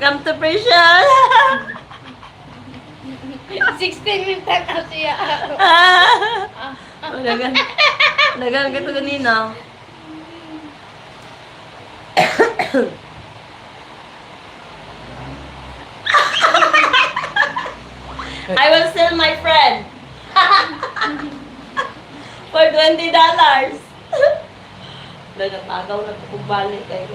Come to prison. 16 minutes na siya. Dagan. Dagan ka to ganina. I will sell my friend. For $20. Nagapagaw na ko balik kay ko.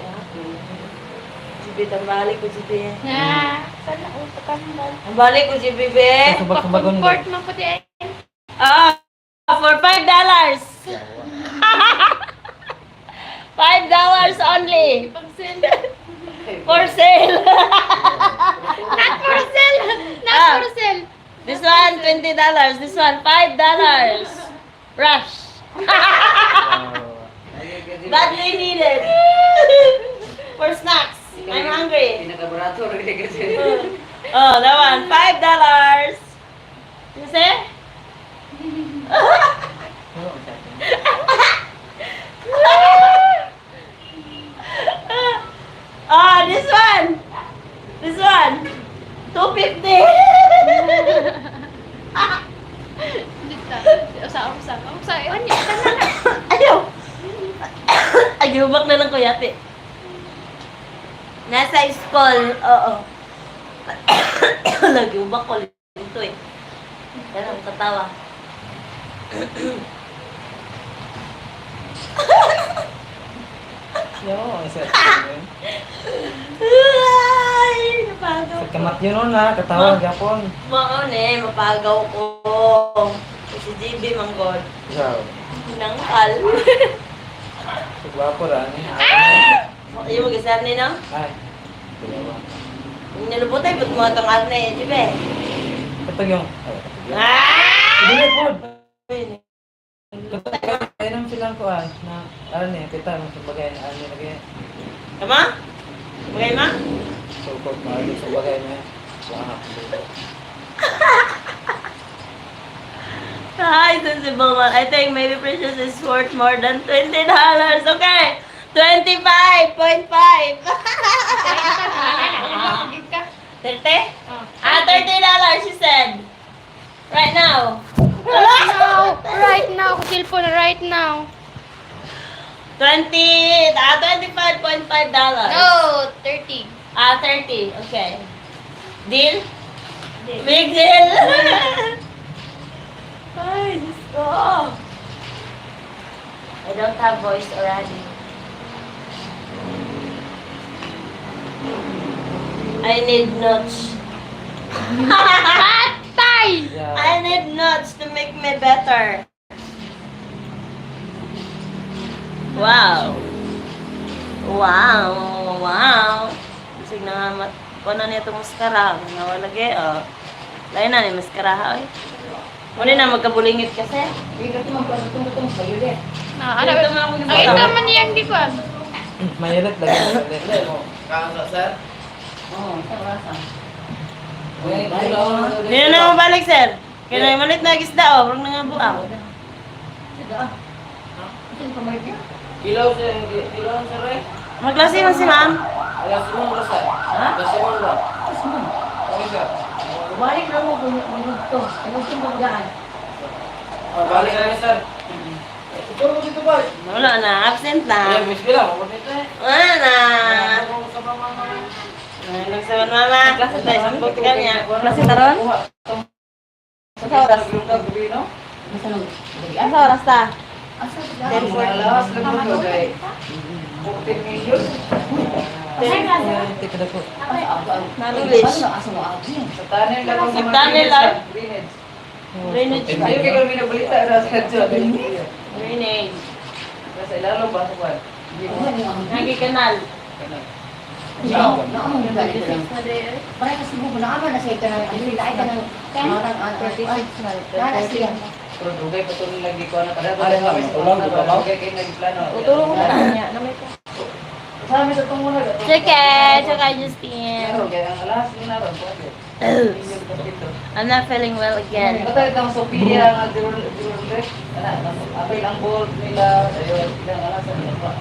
Sibi tambalik ko sibi. Sana utang Ang balik ko sibi be. Pag-comport mo po di. For $5. $5 only. Pag-sell. For sale. Not for sale. Not for sale. This one $20. This one $5. Rush. Badly needed. For snacks. I'm hungry. Pinaka-barato rin kasi. Oh, that one $5. You see? Ah, this one. This one. $2.50. Usa. Ano yun? Ayaw. Agubak na lang ko yate. Nasa school. Oo. Nagubak ko dito eh. Yan ang tatawa. Yo, isa. Ay, napagaw Sa ko. kamat yun nun ha, katawag yapon. Maon eh, mapagaw ko. Si JB Manggod. Ikaw. Nangkal. Sigwapo ra ni. Ayaw mag-isar ni no? Ay. Dalawa. Nilubutay, ba't mo itong acne eh, JB? Ito yung. Ah! Hindi po. Ay, Kaya naman silang kuhan na ano eh, kita mo sa bagay na ano lagi. Tama? Bagay ma? Sukot na ano sa bagay na. Wah. Hi, sensible one. I think maybe Precious is worth more than $20. Okay. 25.5. 30? $30, she said. Right now. Right now. Cellphone right now. 25.5 $. No, 30. 30. Okay. Deal? Big deal. Ay, Diyos ko. I don't have voice already. I need notes. Patay! Yeah. I need notes to make me better. Wow. Wow. Sige na nga kung ano niya itong maskara. Nawalagi, oh. Lain na ni maskara, ha, oy. Muli na magkabulingit kasi. Nakita man niyang di ko. Mayalat lagi. Hindi na mabalik, sir. Kaya na malit na gisda, oh. Huwag na nga buang. Ilaw sa re. Maglasi man si ma'am. Alas mo ra sa. Ha? Kasi mo ra. Balik na mo kung magugto. Magugto magdaan. Balik na sir. Ito mo dito ba? Wala na, absent na. Ay, miss bila mo dito eh. Wala na. Ano sa mama? Nagsawan mama. Klase tayo, sampot ka niya. Klase taron? Sa oras. Sa oras ta? 10:40. 14 million. Tika na po. English. Sa tanin lang Sa tanin lang. Drainage. Drainage. Ayaw kay kami nabalita ra sa dyan. Drainage. Sa ilalo ba sa kwan? Nagi kanal. Pero dugay pa to lagi ko na kada ba ulang ba ba kay nagplano. Uturo ko na niya. Sa amin sa tong muna. Tsaka Justine. Pero kaya ang alas na ron po. I'm not feeling well again. Kata itong Sophia nga dirul apay ang board nila ayun ilang alas sa nila pa.